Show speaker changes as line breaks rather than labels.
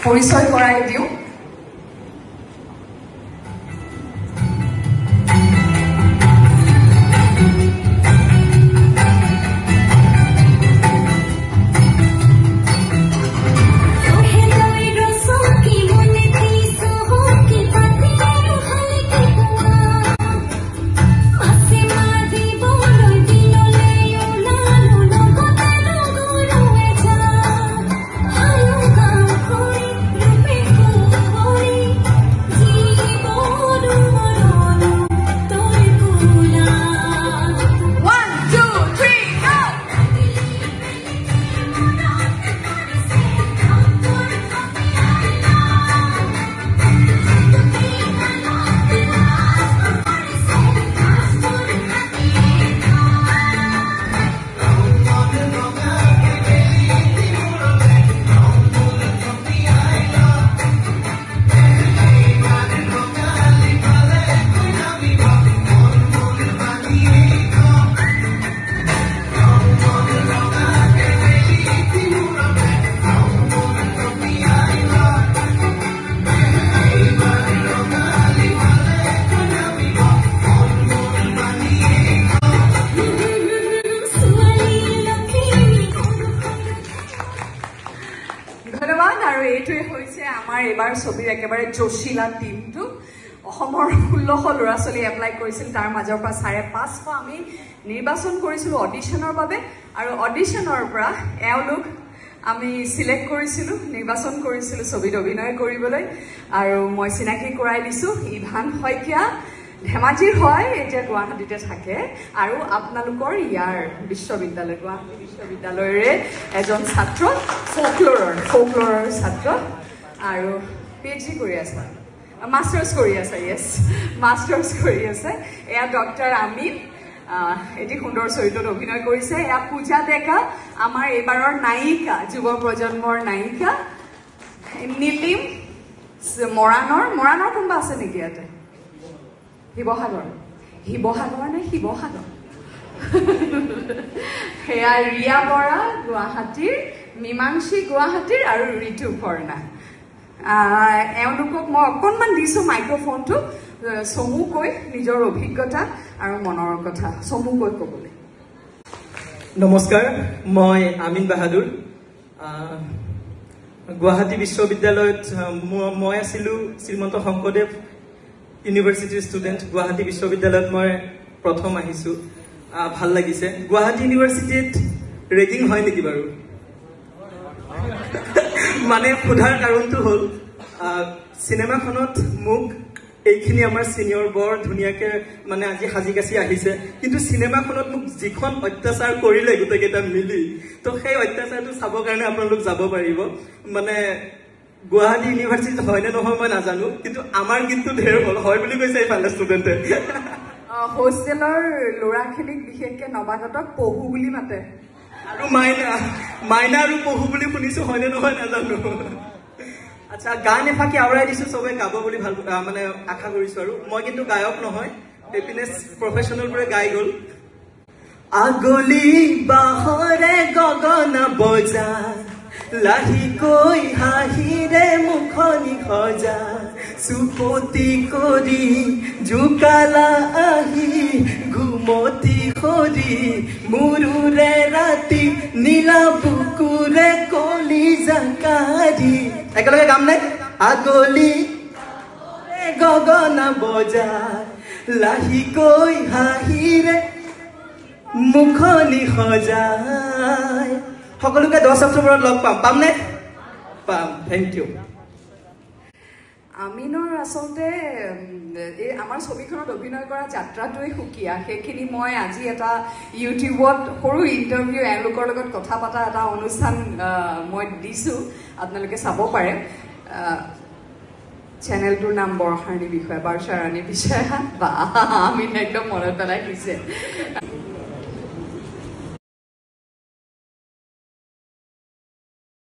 পৰিচয় কৰাই দিওঁ। এবাৰ ছবিৰ একেবাৰে জোশিলা টিমটো অসমৰ 1600 ল'ৰা ছোৱালী এপ্লাই কৰিছিল তাৰ মাজৰ পৰা 550 আমি নিৰ্বাচন কৰিছিলো অডিশনৰ বাবে আৰু অডিশনৰ পৰা এওঁলোক আমি সিলেক্ট কৰিছিলো নিৰ্বাচন কৰিছিলো ছবিত অভিনয় কৰিবলৈ আৰু মই চিনাকি কৰাই দিছো ইভান শইকীয়া ধেমাজিৰ হয় এতিয়া গুৱাহাটীতে থাকে আৰু আপোনালোকৰ ইয়াৰ বিশ্ববিদ্যালয় গুৱাহাটী বিশ্ববিদ্যালয়ৰে এজন ছাত্ৰ ফোকলৰৰ ছাত্ৰ আৰু পিএইচডি কৰি আছে মাষ্টাৰ্ছ কৰি আছে ইয়েছ মাষ্টাৰ্ছ কৰি আছে এয়া ডক্টৰ আমিন এটি সুন্দৰ চৰিত্ৰত অভিনয় কৰিছে এয়া পূজা ডেকা আমাৰ এইবাৰৰ নায়িকা যুৱ প্ৰজন্মৰ নায়িকা নীলিম মৰাণৰ কোনোবা আছে নেকি ইয়াতে শিৱসাগৰ নে শিৱসাগৰ সেয়া ৰিয়া বৰা গুৱাহাটীৰ মীমাংসী গুৱাহাটীৰ আৰু ঋতু কৰ্ণা এওঁলোকক মই অকণমান দিছোঁ মাইক্ৰফোনটো চমুকৈ নিজৰ অভিজ্ঞতা আৰু মনৰ কথা চমুকৈ ক'বলৈ
নমস্কাৰ মই আমিন বাহাদুৰ গুৱাহাটী বিশ্ববিদ্যালয়ত মই আছিলোঁ শ্ৰীমন্ত শংকৰদেৱ ইউনিভাৰ্চিটিৰ ষ্টুডেণ্ট গুৱাহাটী বিশ্ববিদ্যালয়ত মই প্ৰথম আহিছোঁ ভাল লাগিছে গুৱাহাটী ইউনিভাৰ্চিটিত ৰেগিং হয় নেকি বাৰু মানে সোধাৰ কাৰণটো হ'ল চিনেমাখনত মোক এইখিনি আমাৰ চিনিয়ৰ বৰ ধুনীয়াকৈ মানে আজি সাজি কাচি আহিছে কিন্তু চিনেমাখনত মোক যিখন অত্যাচাৰ কৰিলে গোটেইকেইটা মিলি তো সেই অত্যাচাৰটো চাবৰ কাৰণে আপোনালোক যাব পাৰিব মানে গুৱাহাটী ইউনিভাৰ্চিটিত হয়নে নহয় মই নাজানো কিন্তু আমাৰ কিন্তু ঢেৰ হ'ল হয় বুলি কৈছে এইফালে ষ্টুডেণ্টে
হোষ্টেলৰ ল'ৰাখিনিক বিশেষকৈ নৱাগতক পহু বুলি মাতে
আৰু মাইনা আৰু পহু বুলি শুনিছো হয়নে নহয় নাজানো আচ্ছা গান এফাকি আওৰাই দিছো চবে গাব বুলি ভাল মানে আশা কৰিছো আৰু মই কিন্তু গায়ক নহয় এইপিনে প্ৰফেশ্যনেলবোৰে গাই গ'ল আগলি বাহৰে গগনা বজা লাহিকৈ হাঁহিৰে মুখনি সজা চুপতি কৰি জোকালা আহি ঘুমতি সৰি মুৰুৰে ৰাতি নীলা বুকুৰে কলি জাকাৰি একেলগে গাম নে আগলি গগনা বজা লাহিকৈ হাঁহিৰে মুখনি সজাই সকলোকে 10 অক্টোবৰত লগ পাম নে পাম থেংক ইউ
আমিনৰ আচলতে এই আমাৰ ছবিখনত অভিনয় কৰা যাত্ৰাটোৱেই সুকীয়া সেইখিনি মই আজি এটা ইউটিউবত সৰু ইণ্টাৰভিউ এওঁলোকৰ লগত কথা পতা এটা অনুষ্ঠান মই দিছোঁ আপোনালোকে চাব পাৰে চেনেলটোৰ নাম বৰষাৰণী বিষয়া বাৰ্ষাৰাণী বিষয়া বা আমিন একদম মনত পেলাই দিছে